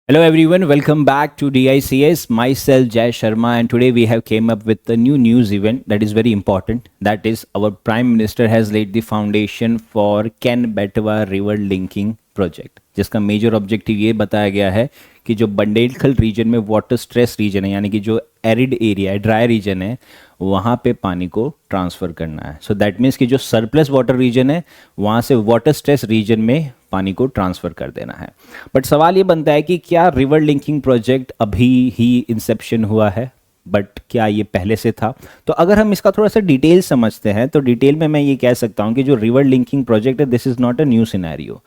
Hello everyone, welcome back to DICS. Myself Jay Sharma, and today we have came up with a new news event that is very important. That is, our Prime Minister has laid the foundation for Ken Betwa River Linking Project, जिसका major objective ये बताया गया है कि जो बंडेलखल reason में water stress reason है, यानी कि जो एरिड एरिया है, ड्राई रीजन है, वहाँ पे पानी को ट्रांसफ़र करना है. सो दैट मीन्स कि जो सरप्लस वाटर रीजन है वहाँ से वाटर स्ट्रेस रीजन में पानी को ट्रांसफ़र कर देना है. बट सवाल ये बनता है कि क्या रिवर लिंकिंग प्रोजेक्ट अभी ही इंसेप्शन हुआ है, बट क्या ये पहले से था? तो अगर हम इसका थोड़ा सा डिटेल समझते हैं तो डिटेल में मैं ये कह सकता हूँ कि जो रिवर लिंकिंग प्रोजेक्ट है, this is not a new scenario.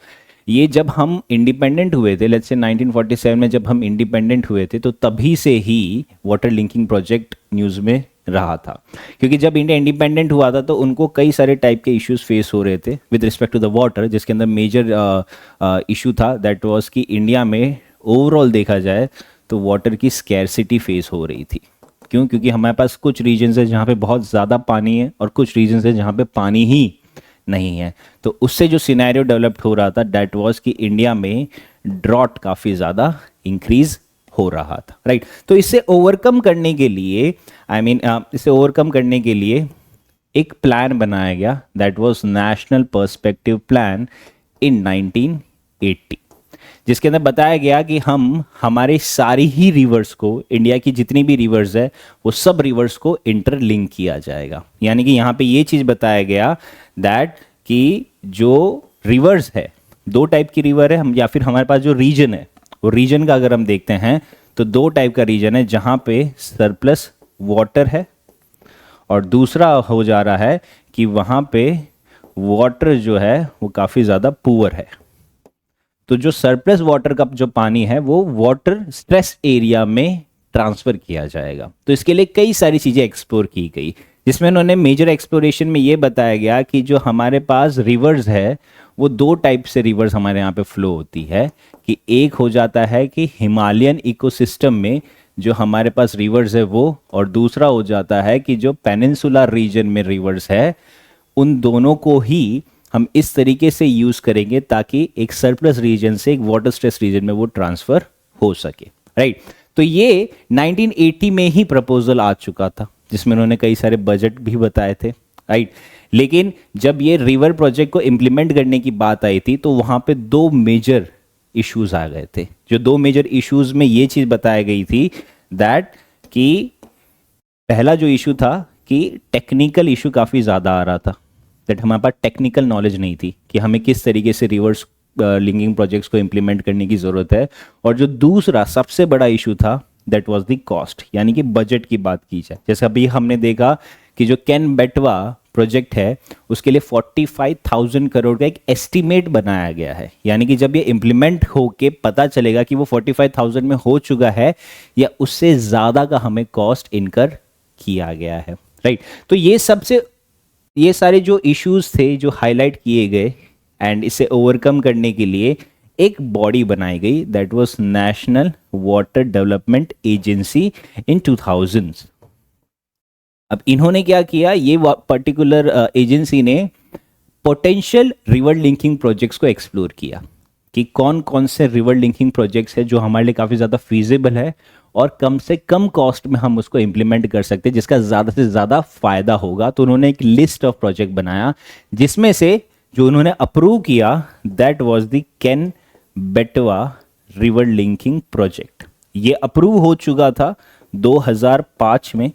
ये जब हम इंडिपेंडेंट हुए थे, लेट्स से 1947 में जब हम इंडिपेंडेंट हुए थे, तो तभी से ही वाटर लिंकिंग प्रोजेक्ट न्यूज़ में रहा था. क्योंकि जब इंडिया इंडिपेंडेंट हुआ था तो उनको कई सारे टाइप के इश्यूज फेस हो रहे थे with respect to the water, जिसके अंदर मेजर इशू था दैट वाज कि इंडिया में ओवरऑल देखा जाए तो वाटर की स्कैरसिटी फेस हो रही थी. क्यों? क्योंकि हमारे पास कुछ रीजन्स है जहाँ पे बहुत ज़्यादा पानी है और कुछ रीजन्स है जहाँ पे पानी ही नहीं है. तो उससे जो सिनेरियो डेवलप हो रहा था दैट वाज कि इंडिया में ड्रॉट काफ़ी ज़्यादा इंक्रीज हो रहा था, राइट. तो इसे ओवरकम करने के लिए इसे ओवरकम करने के लिए एक प्लान बनाया गया that was national perspective plan in 1980, जिसके अंदर बताया गया कि हम हमारे सारी ही रिवर्स को, इंडिया की जितनी भी रिवर्स है वो सब रिवर्स को इंटरलिंक किया जाएगा. यानी कि यहाँ पे ये चीज़ बताया गया दैट कि जो रिवर्स है, दो टाइप की रिवर है, हम या फिर हमारे पास जो रीजन है वो रीजन का अगर हम देखते हैं तो दो टाइप का रीजन है जहाँ पे सरप्लस वाटर है और दूसरा हो जा रहा है कि वहाँ पे वाटर जो है वो काफ़ी ज़्यादा पुअर है. तो जो सरप्लस वाटर का जो पानी है वो वाटर स्ट्रेस एरिया में ट्रांसफ़र किया जाएगा. तो इसके लिए कई सारी चीज़ें एक्सप्लोर की गई, जिसमें उन्होंने मेजर एक्सप्लोरेशन में ये बताया गया कि जो हमारे पास रिवर्स है वो दो टाइप से रिवर्स हमारे यहाँ पे फ्लो होती है. कि एक हो जाता है कि हिमालयन इकोसिस्टम में जो हमारे पास रिवर्स है वो, और दूसरा हो जाता है कि जो पेनिनसुलर रीजन में रिवर्स है, उन दोनों को ही हम इस तरीके से यूज़ करेंगे ताकि एक सरप्लस रीजन से एक वाटर स्ट्रेस रीजन में वो ट्रांसफ़र हो सके, राइट. तो ये 1980 में ही प्रपोजल आ चुका था, जिसमें उन्होंने कई सारे बजट भी बताए थे, राइट. लेकिन जब ये रिवर प्रोजेक्ट को इम्प्लीमेंट करने की बात आई थी तो वहाँ पे दो मेजर इश्यूज आ गए थे. जो दो मेजर इश्यूज में ये चीज़ बताई गई थी दैट कि पहला जो इशू था कि टेक्निकल इशू काफ़ी ज़्यादा आ रहा था, दैट हमारे पास टेक्निकल नॉलेज नहीं थी कि हमें किस तरीके से रिवर्स लिंकिंग प्रोजेक्ट्स को इम्प्लीमेंट करने की ज़रूरत है. और जो दूसरा सबसे बड़ा इशू था दैट वाज द कॉस्ट, यानी कि बजट की बात की जाए. जैसे अभी हमने देखा कि जो केन बेटवा प्रोजेक्ट है उसके लिए 45,000 करोड़ का एक एस्टीमेट बनाया गया है. यानी कि जब ये इम्प्लीमेंट होके पता चलेगा कि वो 45,000 में हो चुका है या उससे ज़्यादा का हमें कॉस्ट इनकर किया गया है, राइट. तो ये सारे जो इश्यूज थे जो हाईलाइट किए गए, एंड इसे ओवरकम करने के लिए एक बॉडी बनाई गई that was national water development agency in 2000. अब इन्होंने क्या किया, ये पर्टिकुलर एजेंसी ने पोटेंशियल रिवर लिंकिंग प्रोजेक्ट्स को एक्सप्लोर किया कि कौन कौन से रिवर लिंकिंग प्रोजेक्ट्स है जो हमारे लिए काफ़ी ज़्यादा फीजिबल है और कम से कम कॉस्ट में हम उसको इम्प्लीमेंट कर सकते हैं, जिसका ज़्यादा से ज़्यादा फ़ायदा होगा. तो उन्होंने एक लिस्ट ऑफ प्रोजेक्ट बनाया जिसमें से जो उन्होंने अप्रूव किया दैट वाज द केन बेटवा रिवर लिंकिंग प्रोजेक्ट. ये अप्रूव हो चुका था 2005 में,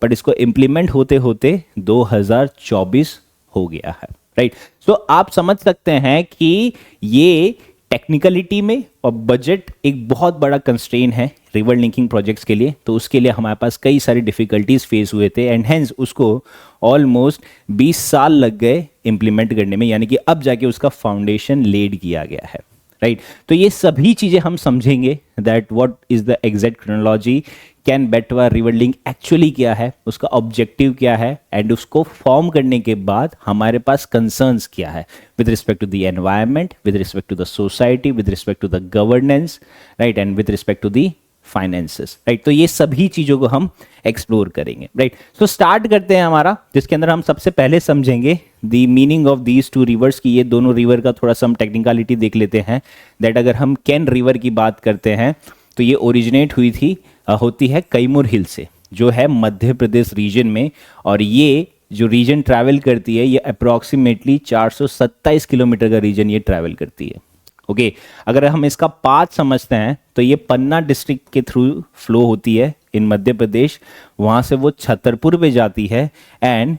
बट इसको इम्प्लीमेंट होते होते 2024 हो गया है, राइट. सो आप समझ सकते हैं कि ये टेक्निकलिटी में और बजट एक बहुत बड़ा कंस्ट्रेन है रिवर लिंकिंग प्रोजेक्ट्स के लिए. तो उसके लिए हमारे पास कई सारी डिफिकल्टीज फेस हुए थे एंड हेंस उसको ऑलमोस्ट 20 साल लग गए इम्प्लीमेंट करने में, यानी कि अब जाके उसका फाउंडेशन लेड किया गया है, राइट. तो ये सभी चीज़ें हम समझेंगे that what is the exact chronology, can बेटवा रिवर लिंक एक्चुअली क्या है, उसका ऑब्जेक्टिव क्या है, एंड उसको फॉर्म करने के बाद हमारे पास कंसर्न्स क्या है with respect to the environment, with respect to the society, with respect to the governance, right, and with respect to the finances, right. तो ये सभी चीज़ों को हम एक्सप्लोर करेंगे, राइट। सो स्टार्ट करते हैं हमारा, जिसके अंदर हम सबसे पहले समझेंगे the meaning of these two reverse, की ये दोनों रिवर का थोड़ा सा हम टेक्निकलिटी देख लेते हैं। दैट अगर हम कैन रिवर की बात करते हैं तो ये ओरिजिनेट हुई थी होती है कैमूर हिल से, जो है मध्य प्रदेश रीजन में, और ये जो रीजन ट्रैवल करती है ये अप्रॉक्सीमेटली 427 किलोमीटर का रीजन ये ट्रैवल करती है। ओके अगर हम इसका पाथ समझते हैं तो ये पन्ना डिस्ट्रिक्ट के थ्रू फ्लो होती है इन मध्य प्रदेश, वहाँ से वो छतरपुर पे जाती है एंड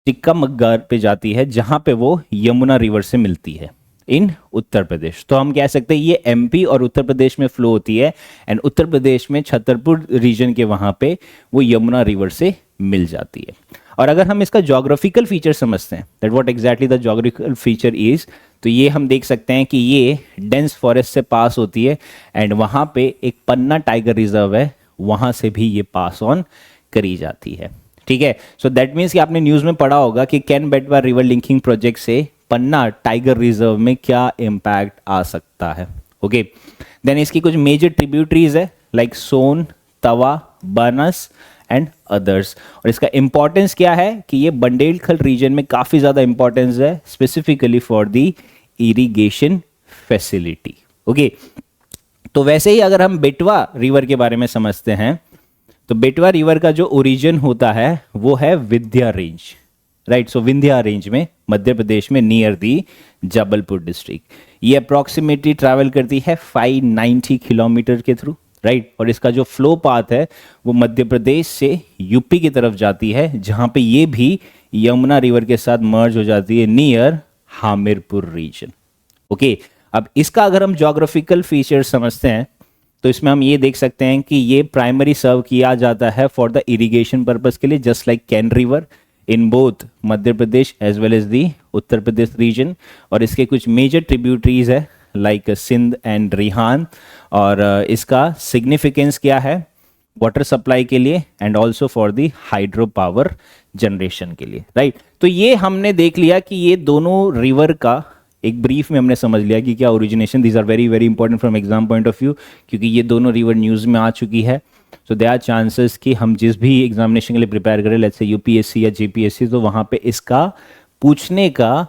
टिक्कामगढ़ पे जाती है, जहाँ पे वो यमुना रिवर से मिलती है इन उत्तर प्रदेश। तो हम कह सकते हैं ये एमपी और उत्तर प्रदेश में फ्लो होती है एंड उत्तर प्रदेश में छतरपुर रीजन के वहाँ पे वो यमुना रिवर से मिल जाती है। और अगर हम इसका जोग्राफिकल फीचर समझते हैं, that what exactly the geographical feature is, तो ये हम देख सकते हैं कि ये डेंस फॉरेस्ट से पास होती है एंड वहाँ पे एक पन्ना टाइगर रिजर्व है, वहाँ से भी ये पास ऑन करी जाती है। ठीक है, सो दैट मीन्स कि आपने न्यूज़ में पढ़ा होगा कि कैन बेटवा रिवर लिंकिंग प्रोजेक्ट से पन्ना टाइगर रिजर्व में क्या इम्पैक्ट आ सकता है। ओके देन इसकी कुछ मेजर ट्रिब्यूटरीज है लाइक सोन, तवा, बनस एंड अदर्स। और इसका इंपॉर्टेंस क्या है कि ये बंडेलखंड रीजन में काफ़ी ज़्यादा इंपॉर्टेंस है, specifically for the irrigation facility. Okay तो वैसे ही अगर हम बेटवा रिवर के बारे में समझते हैं तो बेटवा रिवर का जो ओरिजिन होता है वो है विंध्या रेंज, राइट। सो विंध्या रेंज में मध्य प्रदेश में नियर दी जबलपुर डिस्ट्रिक्ट, ये अप्रॉक्सीमेटली ट्रैवल करती है 590 किलोमीटर के थ्रू, राइट। और इसका जो फ्लो पाथ है वो मध्य प्रदेश से यूपी की तरफ जाती है, जहाँ पे ये भी यमुना रिवर के साथ मर्ज हो जाती है नियर हामिरपुर रीजन। ओके अब इसका अगर हम ज्योग्राफिकल फीचर समझते हैं तो इसमें हम ये देख सकते हैं कि ये प्राइमरी सर्व किया जाता है फॉर द इरिगेशन पर्पस के लिए, just like Ken river in both Madhya Pradesh as well as the Uttar Pradesh region. और इसके कुछ मेजर ट्रिब्यूटरीज है लाइक सिंध एंड रिहान, और इसका सिग्निफिकेंस क्या है वाटर सप्लाई के लिए and also for the hydro power generation के लिए, राइट। तो ये हमने देख लिया कि ये दोनों रिवर का एक ब्रीफ में हमने समझ लिया कि क्या origination, these are very very important from exam point of view, क्योंकि ये दोनों रिवर न्यूज़ में आ चुकी है। सो दे आर चांसेस कि हम जिस भी एग्जामिनेशन के लिए प्रिपेयर करें, लेट्स से यूपीएससी या जेपीएससी, तो वहाँ पे इसका पूछने का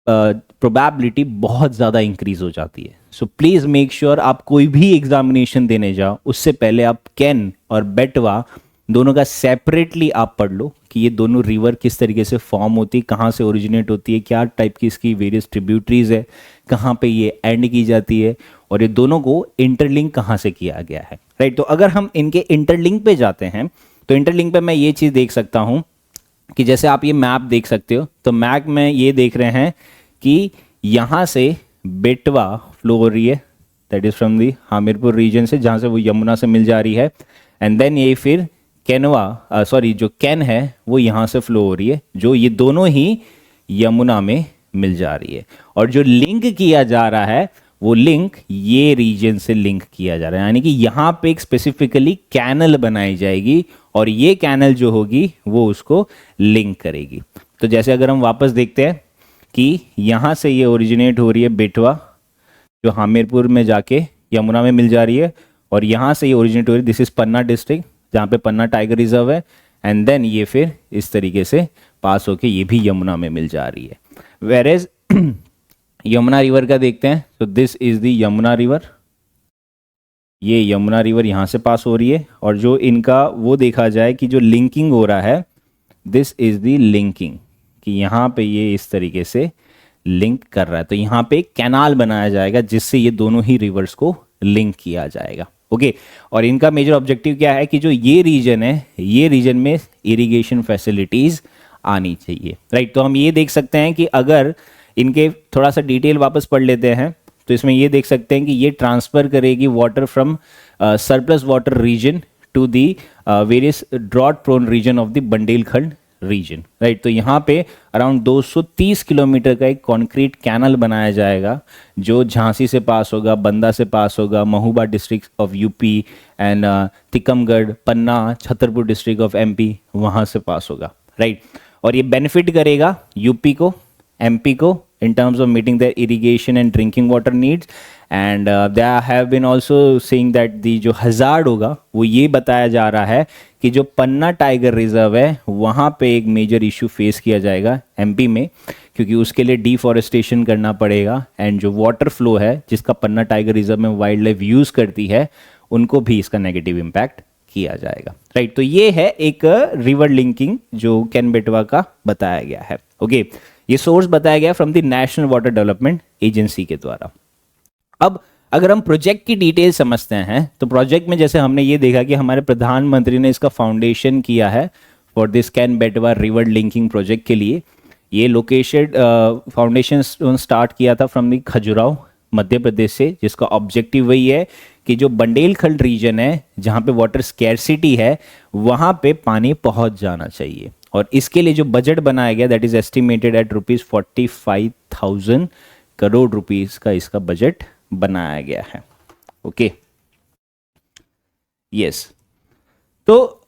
प्रोबेबिलिटी बहुत ज़्यादा इंक्रीज हो जाती है। सो प्लीज़ मेक श्योर आप कोई भी एग्जामिनेशन देने जाओ उससे पहले आप कैन और बेटवा दोनों का सेपरेटली आप पढ़ लो कि ये दोनों रिवर किस तरीके से फॉर्म होती है, कहाँ से ओरिजिनेट होती है, क्या टाइप की इसकी वेरियस ट्रिब्यूटरीज है, कहाँ पे ये एंड की जाती है, और ये दोनों को इंटरलिंक कहाँ से किया गया है, राइट। तो अगर हम इनके इंटरलिंक पे जाते हैं तो इंटरलिंक पे मैं ये चीज़ देख सकता हूँ कि जैसे आप ये मैप देख सकते हो, तो मैप में ये देख रहे हैं कि यहाँ से बेटवा फ्लो हो रही है, that is from the Hamirpur region से, जहाँ से वो यमुना से मिल जा रही है, एंड देन ये फिर कैनवा जो कैन है वो यहाँ से फ्लो हो रही है, जो ये दोनों ही यमुना में मिल जा रही है। और जो लिंक किया जा रहा है वो लिंक ये रीजन से लिंक किया जा रहा है, यानी कि यहाँ पे एक स्पेसिफिकली कैनल बनाई जाएगी और ये कैनल जो होगी वो उसको लिंक करेगी। तो जैसे अगर हम वापस देखते हैं कि यहाँ से ये ओरिजिनेट हो रही है बेटवा, जो हामिरपुर में जाके यमुना में मिल जा रही है, और यहाँ से ये ओरिजिनेट हो रही है, दिस इज पन्ना डिस्ट्रिक्ट जहाँ पे पन्ना टाइगर रिजर्व है, एंड देन ये फिर इस तरीके से पास होके ये भी यमुना में मिल जा रही है। वेर एज यमुना रिवर का देखते हैं, तो this is the Yamuna river, ये यमुना रिवर यहाँ से पास हो रही है, और जो इनका वो देखा जाए कि जो लिंकिंग हो रहा है, दिस इज द लिंकिंग, कि यहाँ पे ये इस तरीके से लिंक कर रहा है। तो यहाँ पे एक कैनाल बनाया जाएगा जिससे ये दोनों ही रिवर्स को लिंक किया जाएगा। ओके और इनका मेजर ऑब्जेक्टिव क्या है कि जो ये रीजन है, ये रीजन में इरिगेशन फैसिलिटीज आनी चाहिए, राइट। तो हम ये देख सकते हैं कि अगर इनके थोड़ा सा डिटेल वापस पढ़ लेते हैं तो इसमें ये देख सकते हैं कि ये ट्रांसफर करेगी water from surplus water region to the various drought prone region of the Bundelkhand region, right. तो यहाँ पे अराउंड 230 किलोमीटर का एक कॉन्क्रीट कैनल बनाया जाएगा जो झांसी से पास होगा, बंदा से पास होगा, Mahoba district of UP and Tikamgarh, Panna, Chhatarpur district of MP, वहाँ से पास होगा, राइट। और ये बेनिफिट करेगा यूपी को, एमपी को, in terms of meeting their irrigation and drinking water needs, and they have been also saying that the जो हजार्ड होगा वो ये बताया जा रहा है कि जो पन्ना टाइगर रिजर्व है वहाँ पे एक मेजर इशू फेस किया जाएगा एमपी में, क्योंकि उसके लिए डिफॉरेस्टेशन करना पड़ेगा एंड जो वाटर फ्लो है जिसका पन्ना टाइगर रिजर्व में वाइल्ड लाइफ यूज़ करती है उनको भी इसका नेगेटिव इम्पैक्ट किया जाएगा। राइट, तो ये है एक रिवर लिंकिंग जो कैन बेटवा का बताया गया है। ओके, ये सोर्स बताया गया from the national water development agency के द्वारा। अब अगर हम प्रोजेक्ट की डिटेल समझते हैं तो प्रोजेक्ट में जैसे हमने ये देखा कि हमारे प्रधानमंत्री ने इसका फाउंडेशन किया है फॉर दिस कैन बेटवा रिवर लिंकिंग प्रोजेक्ट के लिए। ये लोकेशन फाउंडेशन स्टार्ट किया था फ्रॉम द खजुराहो मध्य प्रदेश से, जिसका ऑब्जेक्टिव वही है कि जो बंडेलखंड रीजन है जहाँ पे वाटर स्कैरसिटी है वहाँ पे पानी पहुँच जाना चाहिए, और इसके लिए जो बजट बनाया गया that is estimated at ₹45,000 crore rupees का इसका बजट बनाया गया है। ओके, यस, तो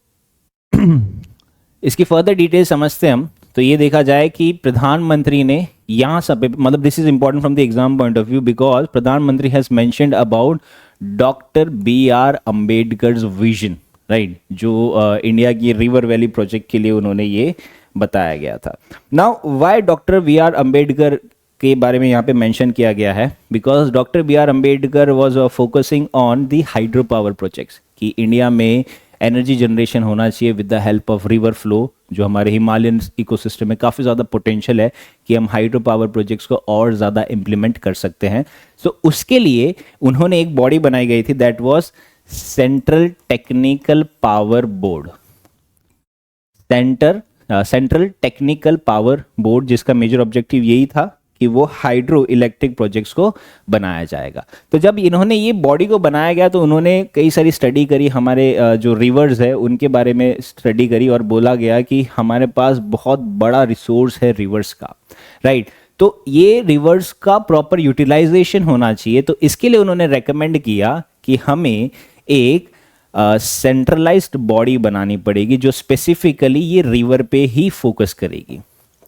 इसकी फर्दर डिटेल समझते हैं हम। तो ये देखा जाए कि प्रधानमंत्री ने यहाँ सब मतलब this is important from the exam point of view because प्रधानमंत्री has mentioned about doctor B.R. Ambedkar vision, right, जो इंडिया की रिवर वैली प्रोजेक्ट के लिए उन्होंने ये बताया गया था। Now why doctor B.R. Ambedkar के बारे में यहाँ पे मेंशन किया गया है, because doctor B.R. Ambedkar was focusing on the hydro power projects कि इंडिया में एनर्जी जनरेशन होना चाहिए with the help of river flow. जो हमारे हिमालयन इकोसिस्टम में काफ़ी ज़्यादा पोटेंशियल है कि हम हाइड्रो पावर प्रोजेक्ट्स को और ज़्यादा इम्प्लीमेंट कर सकते हैं। सो उसके लिए उन्होंने एक बॉडी बनाई गई थी that was central technical power board, central technical power board, जिसका मेजर ऑब्जेक्टिव यही था कि वो हाइड्रो इलेक्ट्रिक प्रोजेक्ट्स को बनाया जाएगा। तो जब इन्होंने ये बॉडी को बनाया गया तो उन्होंने कई सारी स्टडी करी, हमारे जो रिवर्स है उनके बारे में स्टडी करी और बोला गया कि हमारे पास बहुत बड़ा रिसोर्स है रिवर्स का, राइट। तो ये रिवर्स का प्रॉपर यूटिलाइजेशन होना चाहिए। तो इसके लिए उन्होंने रेकमेंड किया कि हमें एक सेंट्रलाइज्ड बॉडी बनानी पड़ेगी जो स्पेसिफिकली ये रिवर पे ही फोकस करेगी।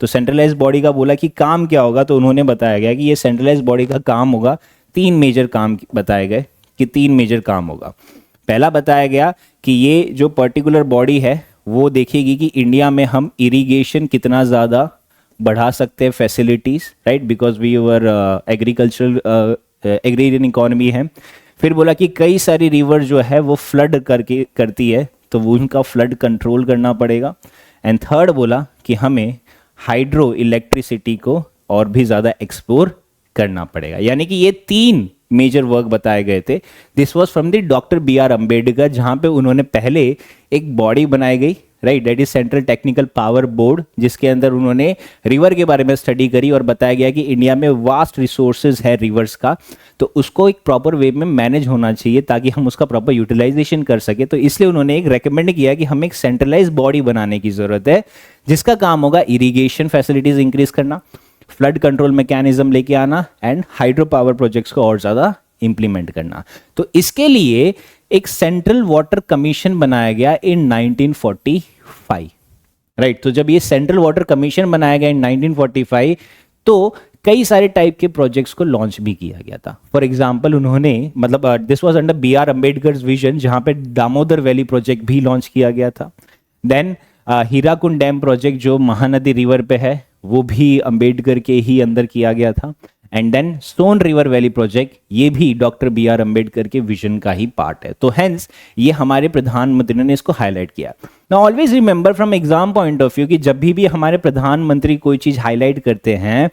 तो सेंट्रलाइज बॉडी का बोला कि काम क्या होगा, तो उन्होंने बताया गया कि ये सेंट्रलाइज बॉडी का काम होगा, 3 मेजर काम बताए गए कि 3 मेजर काम होगा। पहला बताया गया कि ये जो पर्टिकुलर बॉडी है वो देखेगी कि इंडिया में हम इरिगेशन कितना ज़्यादा बढ़ा सकते हैं facilities, right, because we were agricultural agrarian economy है। फिर बोला कि कई सारी रिवर जो है वो फ्लड करती है तो वो उनका फ्लड कंट्रोल करना पड़ेगा। एंड थर्ड बोला कि हमें हाइड्रो इलेक्ट्रिसिटी को और भी ज़्यादा एक्सप्लोर करना पड़ेगा। यानी कि ये 3 मेजर वर्क बताए गए थे। This was from the doctor B.R. Ambedkar, जहाँ पे उन्होंने पहले एक बॉडी बनाई गई, right, that is central technical power board, जिसके अंदर उन्होंने रिवर के बारे में स्टडी करी और बताया गया कि इंडिया में वास्ट रिसोर्सेज है रिवर्स का, तो उसको एक प्रॉपर वे में मैनेज होना चाहिए ताकि हम उसका प्रॉपर यूटिलाइजेशन कर सके। तो इसलिए उन्होंने एक रेकमेंड किया कि हमें एक सेंट्रलाइज बॉडी बनाने की जरूरत है जिसका काम होगा इरिगेशन फैसिलिटीज इंक्रीज करना, फ्लड कंट्रोल मैकेनिज्म लेके आना एंड हाइड्रो पावर प्रोजेक्ट्स को और ज़्यादा इंप्लीमेंट करना। तो इसके लिए एक सेंट्रल वाटर कमीशन बनाया गया इन 1945, राइट। तो जब ये सेंट्रल वाटर कमीशन बनाया गया इन 1945 तो कई सारे टाइप के प्रोजेक्ट्स को लॉन्च भी किया गया था। फॉर एग्जाम्पल उन्होंने मतलब this was under B.R. Ambedkar vision, जहां पे दामोदर वैली प्रोजेक्ट भी लॉन्च किया गया था। देन हीराकुंड डैम प्रोजेक्ट जो महानदी रिवर पे है वो भी अम्बेडकर के ही अंदर किया गया था। And then Son river valley project, ये भी डॉक्टर B.R. अम्बेडकर के विजन का ही पार्ट है। तो हेंस ये हमारे प्रधानमंत्री ने इसको हाईलाइट किया। Now always remember from exam point of view कि जब भी हमारे प्रधानमंत्री कोई चीज़ हाईलाइट करते हैं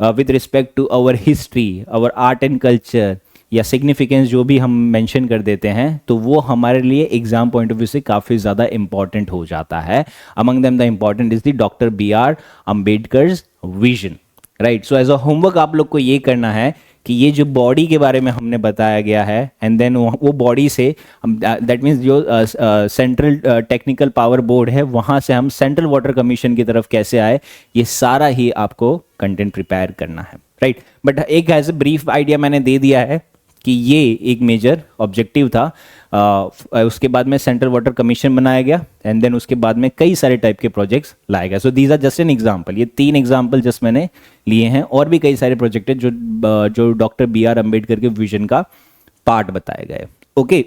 with respect to our history, our art and culture या सिग्निफिकेंस जो भी हम मेंशन कर देते हैं, तो वो हमारे लिए एग्जाम पॉइंट ऑफ व्यू से काफ़ी ज़्यादा इंपॉर्टेंट हो जाता है। Among them the important is the doctor B.R. Ambedkar vision, right. So as a homework आप लोग को ये करना है कि ये जो बॉडी के बारे में हमने बताया गया है एंड देन वो बॉडी से हम दैट मीन्स जो सेंट्रल टेक्निकल पावर बोर्ड है वहाँ से हम सेंट्रल वाटर कमीशन की तरफ कैसे आए, ये सारा ही आपको कंटेंट प्रिपेयर करना है, राइट। बट एक एज ए ब्रीफ आइडिया मैंने दे दिया है कि ये एक मेजर ऑब्जेक्टिव था। उसके बाद में सेंट्रल वाटर कमीशन बनाया गया, एंड देन उसके बाद में कई सारे टाइप के प्रोजेक्ट्स लाए गए. So these are just an example. ये 3 एग्जाम्पल जस्ट मैंने लिए हैं, और भी कई सारे प्रोजेक्ट है जो डॉक्टर BR अम्बेडकर के विजन का पार्ट बताए गए. ओके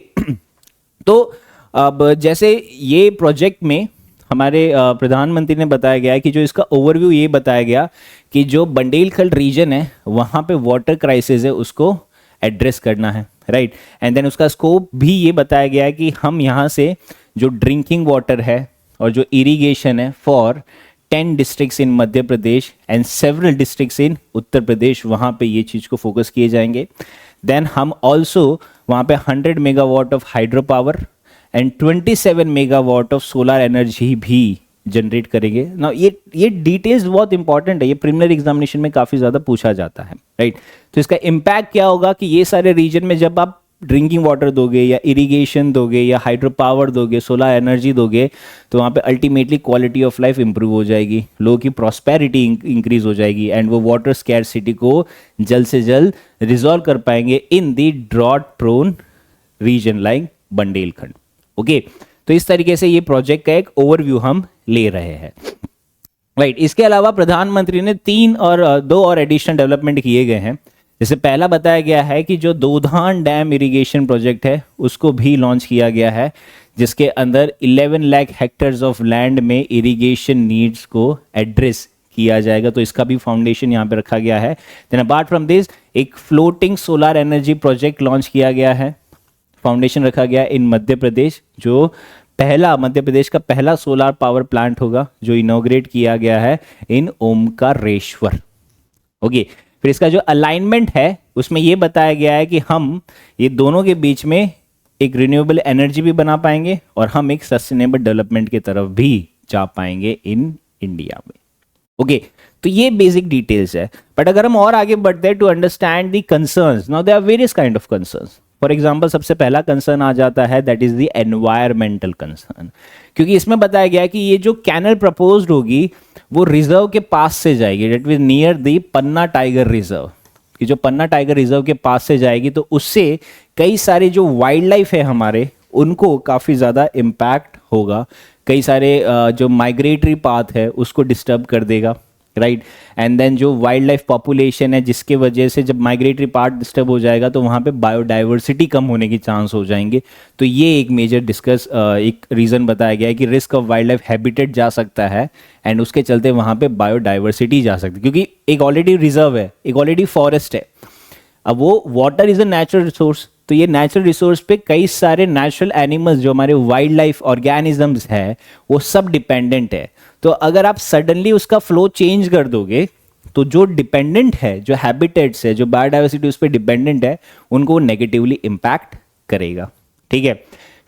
तो अब जैसे ये प्रोजेक्ट में हमारे प्रधानमंत्री ने बताया गया है कि जो इसका ओवरव्यू ये बताया गया कि जो बंडेलखंड रीजन है वहाँ पे वाटर क्राइसिस है उसको एड्रेस करना है, राइट. एंड देन उसका स्कोप भी ये बताया गया है कि हम यहाँ से जो ड्रिंकिंग वाटर है और जो इरिगेशन है for 10 districts in Madhya Pradesh and several districts in Uttar Pradesh, वहाँ पे ये चीज़ को फोकस किए जाएंगे. देन हम ऑल्सो वहाँ पे 100 megawatt of hydro power and 27 megawatt of solar energy भी जनरेट करेंगे ना. ये डिटेल्स बहुत इंपॉर्टेंट है, ये प्रीलिमिनरी एग्जामिनेशन में काफ़ी ज़्यादा पूछा जाता है, राइट. तो इसका इम्पैक्ट क्या होगा कि ये सारे रीजन में जब आप ड्रिंकिंग वाटर दोगे या इरिगेशन दोगे या हाइड्रो पावर दोगे, सोलर एनर्जी दोगे, तो वहाँ पे ultimately quality of life improve हो जाएगी, लोगों की प्रॉस्पेरिटी इंक्रीज हो जाएगी, एंड वो वाटर स्कैरसिटी को जल्द से जल्द रिजॉल्व कर पाएंगे in the drought prone region like Bundelkhand. Okay तो इस तरीके से ये प्रोजेक्ट का एक ओवरव्यू हम ले रहे हैं, राइट. इसके अलावा प्रधानमंत्री ने 2 और एडिशनल डेवलपमेंट किए गए हैं. जैसे पहला बताया गया है कि जो दोधान डैम इरिगेशन प्रोजेक्ट है उसको भी लॉन्च किया गया है, जिसके अंदर 11 लाख हेक्टेयर्स ऑफ लैंड में इरिगेशन नीड्स को एड्रेस किया जाएगा. तो इसका भी फाउंडेशन यहाँ पे रखा गया है. देन अपार्ट फ्रॉम दिस एक floating solar energy project launch किया गया है, फाउंडेशन रखा गया इन मध्य प्रदेश, जो मध्य प्रदेश का पहला सोलर पावर प्लांट होगा जो इनॉग्रेट किया गया है इन ओमकारेश्वर. ओके फिर इसका जो अलाइनमेंट है उसमें ये बताया गया है कि हम ये दोनों के बीच में एक रिन्यूएबल एनर्जी भी बना पाएंगे और हम एक सस्टेनेबल डेवलपमेंट की तरफ भी जा पाएंगे इन इंडिया में. ओके तो ये बेसिक डिटेल्स है. बट अगर हम और आगे बढ़ते हैं to understand the concerns, now there are various kind of concerns. For example सबसे पहला कंसर्न आ जाता है that is the environmental concern, क्योंकि इसमें बताया गया है कि ये जो कैनल प्रपोज्ड होगी वो रिजर्व के पास से जाएगी, that is near the Panna tiger reserve. कि जो पन्ना टाइगर रिजर्व के पास से जाएगी तो उससे कई सारे जो वाइल्ड लाइफ है हमारे उनको काफ़ी ज़्यादा इम्पैक्ट होगा. कई सारे जो माइग्रेटरी पाथ है उसको डिस्टर्ब कर देगा, राइट. एंड देन जो वाइल्ड लाइफ पॉपुलेशन है जिसके वजह से जब माइग्रेटरी पार्ट डिस्टर्ब हो जाएगा तो वहाँ पे बायोडाइवर्सिटी कम होने की चांस हो जाएंगे. तो ये एक मेजर एक रीज़न बताया गया है कि risk of wild life habitat जा सकता है एंड उसके चलते वहाँ पे बायोडाइवर्सिटी जा सकती है, क्योंकि एक ऑलरेडी रिजर्व है, एक ऑलरेडी फॉरेस्ट है. अब वो water is a natural resource, तो ये नेचुरल रिसोर्स पे कई सारे नेचुरल एनिमल्स जो हमारे वाइल्ड लाइफ ऑर्गेनिजम्स है वो सब डिपेंडेंट है. तो अगर आप सडनली उसका फ्लो चेंज कर दोगे तो जो डिपेंडेंट है, जो हैबिटेट्स है, जो बायोडाइवर्सिटी उस पर डिपेंडेंट है, उनको नेगेटिवली इम्पैक्ट करेगा. ठीक है.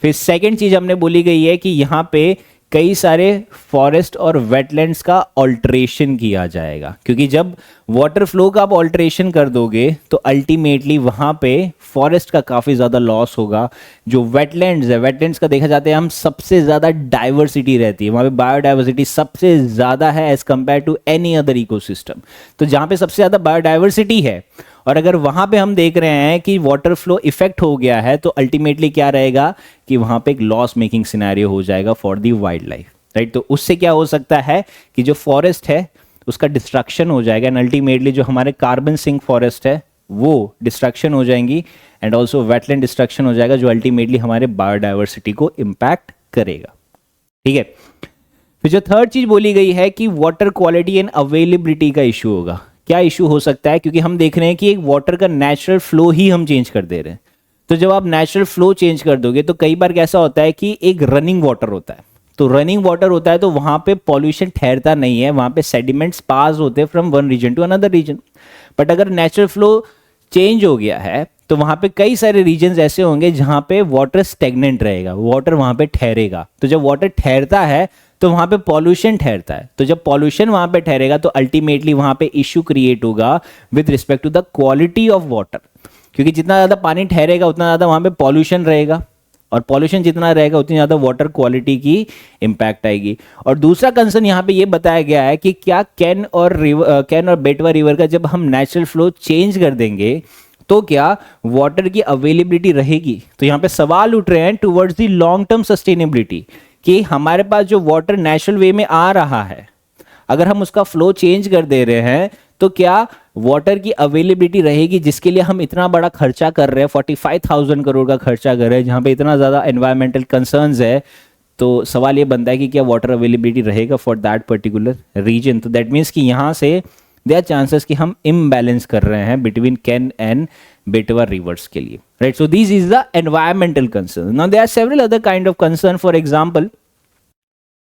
फिर सेकेंड चीज हमने बोली गई है कि यहाँ पे कई सारे फॉरेस्ट और वेटलैंड्स का ऑल्ट्रेशन किया जाएगा, क्योंकि जब वाटर फ्लो का आप ऑल्ट्रेशन कर दोगे तो अल्टीमेटली वहाँ पे फॉरेस्ट का काफ़ी ज़्यादा लॉस होगा. जो वेटलैंड्स है, वेटलैंड्स का देखा जाता है हम सबसे ज़्यादा डाइवर्सिटी रहती है, वहाँ पे बायोडाइवर्सिटी सबसे ज़्यादा है as compare to any other ecosystem. तो जहाँ पे सबसे ज़्यादा बायोडाइवर्सिटी है और अगर वहाँ पे हम देख रहे हैं कि वाटर फ्लो इफेक्ट हो गया है तो अल्टीमेटली क्या रहेगा कि वहाँ पे एक लॉस मेकिंग सिनेरियो हो जाएगा for the wild life, right. तो उससे क्या हो सकता है कि जो फॉरेस्ट है उसका डिस्ट्रक्शन हो जाएगा एंड अल्टीमेटली जो हमारे कार्बन सिंक फॉरेस्ट है वो डिस्ट्रक्शन हो जाएंगी एंड ऑल्सो वेटलैंड डिस्ट्रक्शन हो जाएगा जो अल्टीमेटली हमारे बायोडाइवर्सिटी को इम्पैक्ट करेगा. ठीक है. फिर जो थर्ड चीज बोली गई है कि वाटर क्वालिटी एंड अवेलेबिलिटी का इशू होगा. क्या इशू हो सकता है, क्योंकि हम देख रहे हैं कि एक वाटर का नेचुरल फ्लो ही हम चेंज कर दे रहे हैं. तो जब आप नेचुरल फ्लो चेंज कर दोगे तो कई बार कैसा होता है कि एक रनिंग वाटर होता है, तो रनिंग वाटर होता है तो वहाँ पे पॉल्यूशन ठहरता नहीं है, वहाँ पे सेडिमेंट्स पास होते हैं from one region to another region. But अगर नेचुरल फ्लो चेंज हो गया है तो वहाँ पे कई सारे रीजन्स ऐसे होंगे जहाँ पे वाटर स्टेगनेंट रहेगा, वाटर वहाँ पे ठहरेगा. तो जब वाटर ठहरता है तो वहाँ पे पॉल्यूशन ठहरता है. तो जब पॉल्यूशन वहाँ पे ठहरेगा तो अल्टीमेटली वहाँ पे इश्यू क्रिएट होगा with respect to the quality of water, क्योंकि जितना ज़्यादा पानी ठहरेगा उतना ज़्यादा वहाँ पे पॉल्यूशन रहेगा और पॉल्यूशन जितना रहेगा उतनी ज़्यादा वाटर क्वालिटी की इम्पैक्ट आएगी. और दूसरा कंसर्न यहाँ पे ये बताया गया है कि क्या कैन और बेटवा रिवर का जब हम नेचुरल फ्लो चेंज कर देंगे तो क्या वाटर की अवेलेबिलिटी रहेगी? तो यहाँ पे सवाल उठ रहे हैं towards the long term sustainability, कि हमारे पास जो वाटर नेचुरल वे में आ रहा है, अगर हम उसका फ्लो चेंज कर दे रहे हैं तो क्या वाटर की अवेलेबिलिटी रहेगी, जिसके लिए हम इतना बड़ा खर्चा कर रहे हैं, 45,000 करोड़ का खर्चा कर रहे हैं, जहाँ पे इतना ज़्यादा एनवायरमेंटल कंसर्न्स है। तो सवाल ये बनता है कि क्या वाटर अवेलेबिलिटी रहेगा फॉर दैट पर्टिकुलर रीजन? तो दैट मीन्स कि यहाँ से देयर आर चांसेस कि हम इम्बैलेंस कर रहे हैं between Ken and Betwa rivers के लिए, right? So this is the environmental concern. Now there are several other kind of concern, for example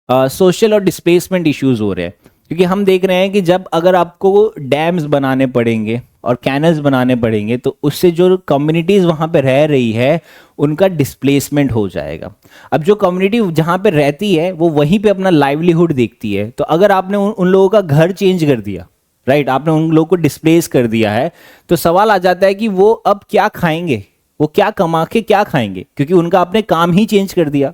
social और डिस्प्लेसमेंट इश्यूज हो रहे हैं, क्योंकि हम देख रहे हैं कि जब अगर आपको डैम्स बनाने पड़ेंगे और कैनल्स बनाने पड़ेंगे तो उससे जो कम्युनिटीज़ वहाँ पे रह रही है उनका डिस्प्लेसमेंट हो जाएगा। अब जो कम्युनिटी जहाँ पे रहती है वो वहीं पे अपना लाइवलीहुड देखती है, तो अगर आपने उन लोगों का घर चेंज कर दिया, राइट, आपने उन लोगों को डिस्प्लेस कर दिया है, तो सवाल आ जाता है कि वो अब क्या खाएंगे, वो क्या कमा के क्या खाएंगे, क्योंकि उनका आपने काम ही चेंज कर दिया।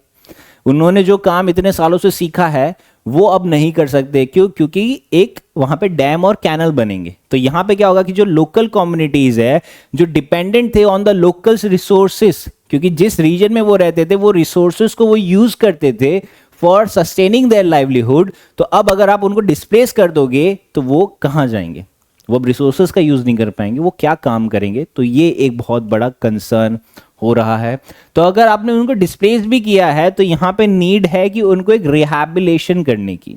उन्होंने जो काम इतने सालों से सीखा है वो अब नहीं कर सकते। क्यों? क्योंकि एक वहां पे डैम और कैनल बनेंगे। तो यहां पे क्या होगा कि जो लोकल कम्युनिटीज है, जो डिपेंडेंट थे ऑन द लोकल रिसोर्सेस, क्योंकि जिस रीजन में वो रहते थे वो रिसोर्सेस को वो यूज करते थे फॉर सस्टेनिंग देयर लाइवलीहुड, तो अब अगर आप उनको डिस्प्लेस कर दोगे तो वो कहाँ जाएंगे? वो अब रिसोर्सेज का यूज नहीं कर पाएंगे, वो क्या काम करेंगे? तो ये एक बहुत बड़ा कंसर्न हो रहा है। तो अगर आपने उनको डिस्प्लेस भी किया है तो यहाँ पे नीड है कि उनको एक रिहैबिलिटेशन करने की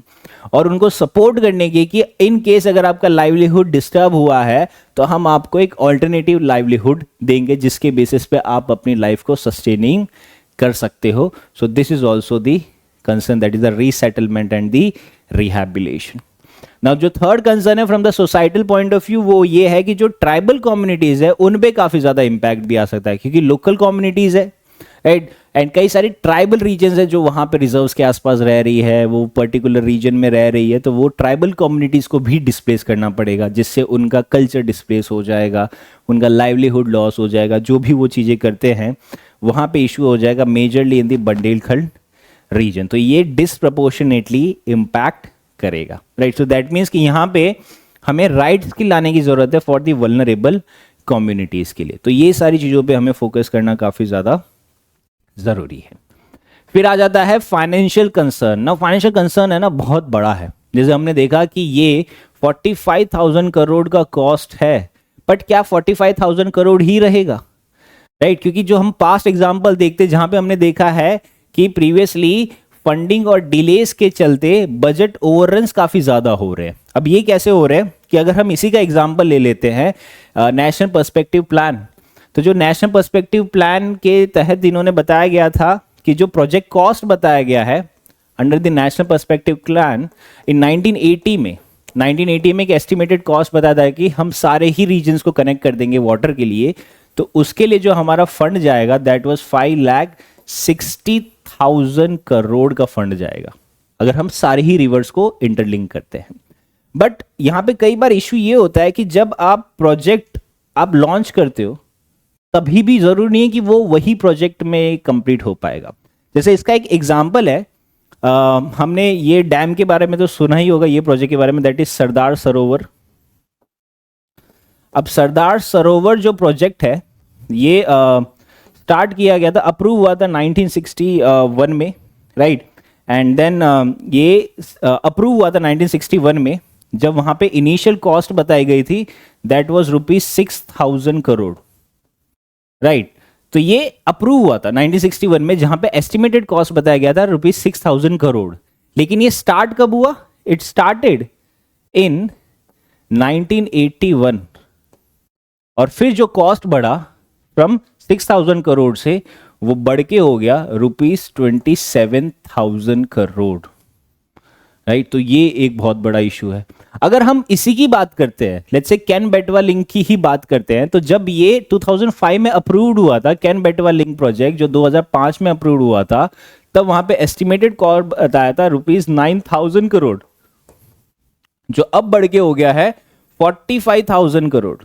और उनको सपोर्ट करने की, कि इन केस अगर आपका लाइवलीहुड डिस्टर्ब हुआ है तो हम आपको एक ऑल्टरनेटिव लाइवलीहुड देंगे जिसके बेसिस पे आप अपनी लाइफ को सस्टेनिंग कर सकते हो। सो this is also the concern, that is the resettlement and the rehabilitation. Now जो थर्ड कंसर्न है from the societal point of view, वो ये है कि जो ट्राइबल कम्युनिटीज है उन पे काफी ज्यादा इंपैक्ट भी आ सकता है, क्योंकि लोकल कम्युनिटीज है, राइट, एंड कई सारी ट्राइबल रीजन्स है जो वहां पे रिजर्व्स के आसपास रह रही है, वो पर्टिकुलर रीजन में रह रही है, तो वो ट्राइबल कम्युनिटीज को भी डिस्प्लेस करना पड़ेगा, जिससे उनका कल्चर डिस्प्लेस हो जाएगा, उनका लाइवलीहुड लॉस हो जाएगा, जो भी वो चीजें करते हैं वहां पे इशू हो जाएगा, majorly in the Bundelkhand region. तो ये डिसप्रपोर्शनेटली इम्पैक्ट करेगा, राइट? सो दैट मीन्स कि यहाँ पे हमें राइट्स की लाने की जरूरत है फॉर दी वल्नरेबल कम्युनिटीज के लिए। तो ये सारी चीजों पे हमें फोकस करना काफी ज्यादा जरूरी है। फिर आ जाता है फाइनेंशियल कंसर्न। ना फाइनेंशियल कंसर्न है ना बहुत बड़ा है, जैसे हमने देखा कि ये 45,000 करोड़ का कॉस्ट है, बट क्या 45,000 करोड़ ही रहेगा, राइट? क्योंकि जो हम पास्ट एग्जाम्पल देखते जहां पे हमने देखा है कि प्रीवियसली फंडिंग और डिलेस के चलते बजट ओवररन्स काफी ज्यादा हो रहे हैं। अब ये कैसे हो रहे हैं कि अगर हम इसी का एग्जांपल ले लेते हैं नेशनल पर्सपेक्टिव प्लान, तो जो नेशनल पर्सपेक्टिव प्लान के तहत इन्होंने बताया गया था कि जो प्रोजेक्ट कॉस्ट बताया गया है under the national perspective plan in 1980 में एक एस्टिमेटेड कॉस्ट बताया था कि हम सारे ही रीजन्स को कनेक्ट कर देंगे वाटर के लिए, तो उसके लिए जो हमारा फंड जाएगा दैट वाज 5,60,000 करोड़ का फंड जाएगा अगर हम सारे ही रिवर्स को इंटरलिंक करते हैं। बट यहां पे कई बार इशू ये होता है कि जब आप प्रोजेक्ट आप लॉन्च करते हो तभी भी जरूरी नहीं है कि वो वही प्रोजेक्ट में कंप्लीट हो पाएगा। जैसे इसका एक एग्जांपल है, हमने ये डैम के बारे में तो सुना ही होगा, ये प्रोजेक्ट के बारे में, दैट इज सरदार सरोवर। अब सरदार सरोवर जो प्रोजेक्ट है ये स्टार्ट किया गया था, अप्रूव हुआ था 1961 में, राइट, एंड देन ये अप्रूव हुआ था 1961 में, जब वहां पे इनिशियल कॉस्ट बताई गई थी दैट वाज ₹6,000 करोड़, राइट। तो ये अप्रूव हुआ था 1961 में, जहां पे एस्टिमेटेड कॉस्ट बताया गया था ₹6,000 करोड़। लेकिन ये स्टार्ट कब हुआ? इट स्टार्टेड इन 1981 और फिर जो कॉस्ट बढ़ा फ्रॉम 6,000 करोड़ से वो बढ़ के हो गया ₹27,000 करोड़, राइट। तो ये एक बहुत बड़ा इशू है। अगर हम इसी की बात करते हैं, लेट्स से कैन बेटवा लिंक की ही बात करते हैं, तो जब ये 2005 में अप्रूव्ड हुआ था कैन बेटवा लिंक प्रोजेक्ट, जो 2005 में अप्रूव्ड हुआ था, तब वहां पे एस्टिमेटेड कॉस्ट बताया था ₹9,000 करोड़, जो अब बढ़ के हो गया है 45,000 करोड़।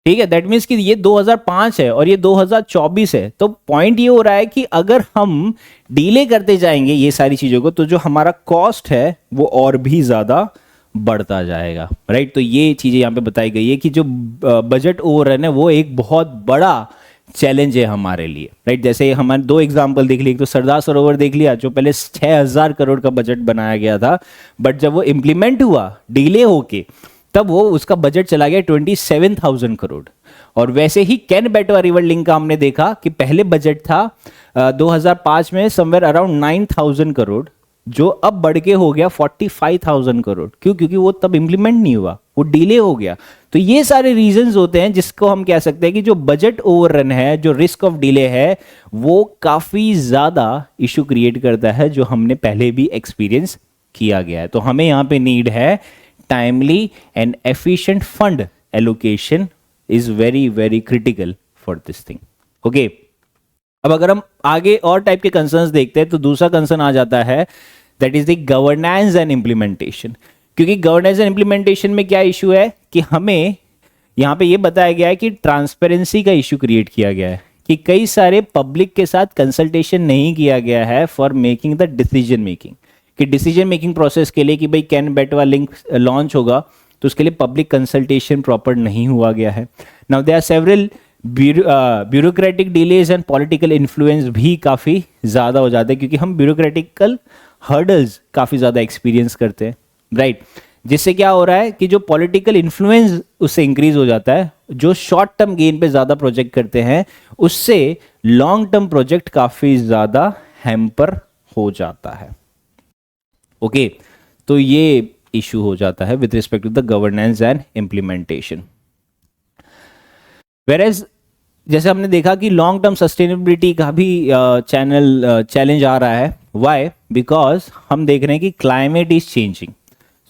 ठीक है, दैट मीन्स कि ये 2005 है और ये 2024 है। तो पॉइंट ये हो रहा है कि अगर हम डीले करते जाएंगे ये सारी चीजों को, तो जो हमारा कॉस्ट है वो और भी ज्यादा बढ़ता जाएगा, राइट। तो ये चीज़ें यहाँ पे बताई गई है कि जो बजट ओवररन है वो एक बहुत बड़ा चैलेंज है हमारे लिए, राइट। जैसे हमारे दो एग्जाम्पल देख लिए, एक तो सरदार सरोवर देख लिया जो पहले 6,000 करोड़ का बजट बनाया गया था, बट जब वो इम्प्लीमेंट हुआ डिले होके तब वो उसका बजट चला गया 27,000 करोड़। और वैसे ही कैन बेटवा रिवर लिंक का हमने देखा कि पहले बजट था 2005 में समवेयर अराउंड 9,000 करोड़, जो अब बढ़ के हो गया 45,000 करोड़। क्यों? क्योंकि वो तब इंप्लीमेंट नहीं हुआ, वो डिले हो गया। तो ये सारे रीजंस होते हैं जिसको हम कह सकते हैं कि जो बजट ओवररन है, जो रिस्क ऑफ डिले है, वो काफी ज्यादा इशू क्रिएट करता है, जो हमने पहले भी एक्सपीरियंस किया गया है। तो हमें यहाँ पे नीड है timely and efficient fund allocation is very very critical for this thing. Okay, अब अगर हम आगे और टाइप के कंसर्न्स देखते हैं तो दूसरा कंसर्न आ जाता है, that is the governance and implementation. क्योंकि गवर्नेंस एंड इम्प्लीमेंटेशन में क्या इशू है कि हमें यहाँ पे ये बताया गया है कि ट्रांसपेरेंसी का इशू क्रिएट किया गया है कि कई सारे पब्लिक के साथ कंसल्टेशन नहीं किया गया है for making the decision making, कि डिसीजन मेकिंग प्रोसेस के लिए कि भाई कैन बेटवा लिंक लॉन्च होगा तो उसके लिए पब्लिक कंसल्टेशन प्रॉपर नहीं हुआ गया है। Now there are several bureaucratic delays and political influence भी काफ़ी ज़्यादा हो जाते हैं, क्योंकि हम ब्यूरोक्रेटिकल हर्डल्स काफ़ी ज़्यादा एक्सपीरियंस करते हैं, राइट। जिससे क्या हो रहा है कि जो पॉलिटिकल इन्फ्लुएंस उससे इंक्रीज हो जाता है, जो शॉर्ट टर्म गेन पे ज़्यादा प्रोजेक्ट करते हैं उससे लॉन्ग टर्म प्रोजेक्ट काफ़ी ज़्यादा हैम्पर हो जाता है। ओके, तो ये इशू हो जाता है with respect to the governance and implementation. Whereas जैसे हमने देखा कि लॉन्ग टर्म सस्टेनेबिलिटी का भी चैलेंज आ रहा है। वाई? बिकॉज हम देख रहे हैं कि क्लाइमेट इज चेंजिंग।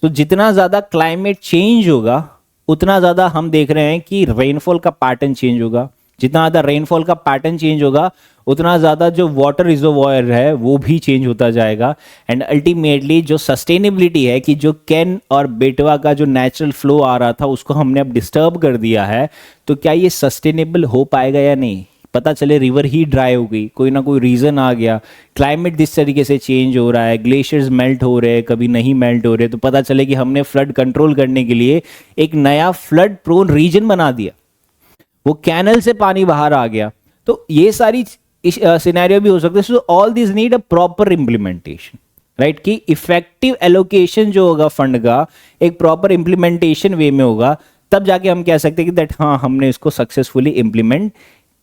तो जितना ज़्यादा क्लाइमेट चेंज होगा उतना ज़्यादा हम देख रहे हैं कि रेनफॉल का पैटर्न चेंज होगा। जितना ज़्यादा रेनफॉल का पैटर्न चेंज होगा उतना ज़्यादा जो वाटर रिजर्वॉयर है वो भी चेंज होता जाएगा। एंड अल्टीमेटली जो सस्टेनेबिलिटी है कि जो कैन और बेटवा का जो नेचुरल फ्लो आ रहा था उसको हमने अब डिस्टर्ब कर दिया है, तो क्या ये सस्टेनेबल हो पाएगा या नहीं? पता चले रिवर ही ड्राई हो गई, कोई ना कोई रीज़न आ गया, क्लाइमेट जिस तरीके से चेंज हो रहा है, ग्लेशियर्स मेल्ट हो रहे हैं, कभी नहीं मेल्ट हो रहे, तो पता चले कि हमने फ्लड कंट्रोल करने के लिए एक नया फ्लड प्रोन रीजन बना दिया, वो कैनल से पानी बाहर आ गया। तो ये सारी सिनेरियो भी हो सकते हैं। So all this need a proper implementation, right, कि इफेक्टिव एलोकेशन जो होगा फंड का एक प्रॉपर इम्प्लीमेंटेशन वे में होगा, तब जाके हम कह सकते हैं कि दैट हाँ हमने इसको सक्सेसफुली इम्प्लीमेंट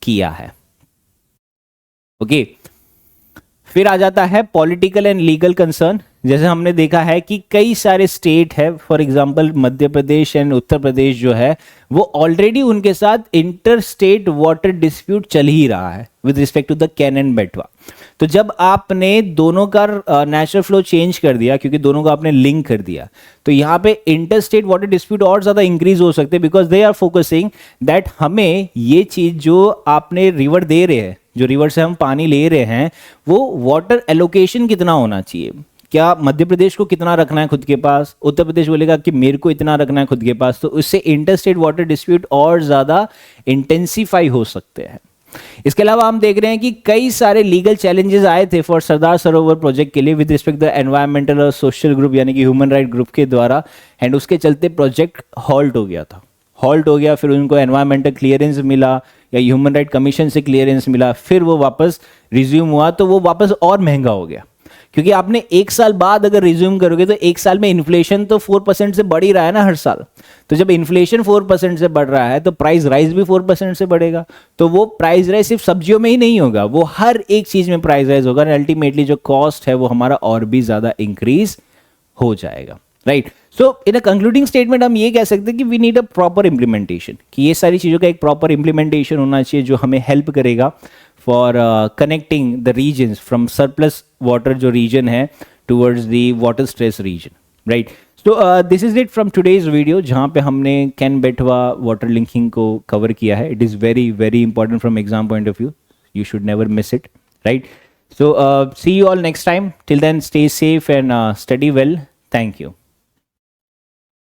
किया है। ओके, फिर आ जाता है पॉलिटिकल एंड लीगल कंसर्न। जैसे हमने देखा है कि कई सारे स्टेट है, for example Madhya Pradesh and Uttar Pradesh जो है वो ऑलरेडी उनके साथ इंटर स्टेट वाटर डिस्प्यूट चल ही रहा है with respect to the Ken and Betwa. तो जब आपने दोनों का नेचुरल फ्लो चेंज कर दिया, क्योंकि दोनों का आपने लिंक कर दिया, तो यहाँ पे इंटर स्टेट वाटर डिस्प्यूट और ज़्यादा इंक्रीज हो सकते हैं, because they are focusing that हमें ये चीज़ जो आपने रिवर दे रहे हैं, जो रिवर से हम पानी ले रहे हैं, वो वाटर एलोकेशन कितना होना चाहिए। क्या मध्य प्रदेश को कितना रखना है खुद के पास, उत्तर प्रदेश बोलेगा कि मेरे को इतना रखना है खुद के पास, तो उससे इंटर स्टेट वाटर डिस्प्यूट और ज़्यादा इंटेंसिफाई हो सकते हैं। इसके अलावा हम देख रहे हैं कि कई सारे लीगल चैलेंजेस आए थे फॉर सरदार सरोवर प्रोजेक्ट के लिए विद रिस्पेक्ट द एनवायरमेंटल और सोशल ग्रुप यानी कि ह्यूमन राइट ग्रुप के द्वारा, एंड उसके चलते प्रोजेक्ट हॉल्ट हो गया था। हॉल्ट हो गया, फिर उनको एनवायरमेंटल क्लियरेंस मिला या ह्यूमन राइट कमीशन से क्लियरेंस मिला, फिर वो वापस रिज्यूम हुआ, तो वो वापस और महंगा हो गया। क्योंकि आपने एक साल बाद अगर रिज्यूम करोगे तो एक साल में इन्फ्लेशन तो 4% से बढ़ ही रहा है ना हर साल। तो जब इन्फ्लेशन 4% से बढ़ रहा है तो प्राइस राइज भी 4% से बढ़ेगा। तो वो प्राइस राइज सिर्फ सब्जियों में ही नहीं होगा, वो हर एक चीज में प्राइस राइज होगा, अल्टीमेटली जो कॉस्ट है वो हमारा और भी ज्यादा इंक्रीज हो जाएगा, right. So in a concluding statement हम ये कह सकते हैं कि we need a proper implementation, कि ये सारी चीज़ों का एक प्रॉपर इंप्लीमेंटेशन होना चाहिए जो हमें हेल्प करेगा for connecting the regions from surplus water जो रीजन है towards the water stress region, right. So this is it from today's video, जहाँ पे हमने कैन बेटवा वाटर लिंकिंग को कवर किया है। It is very very important from exam point of view, you should never miss it, right. So see you all next time. Till then, stay safe and study well. Thank you.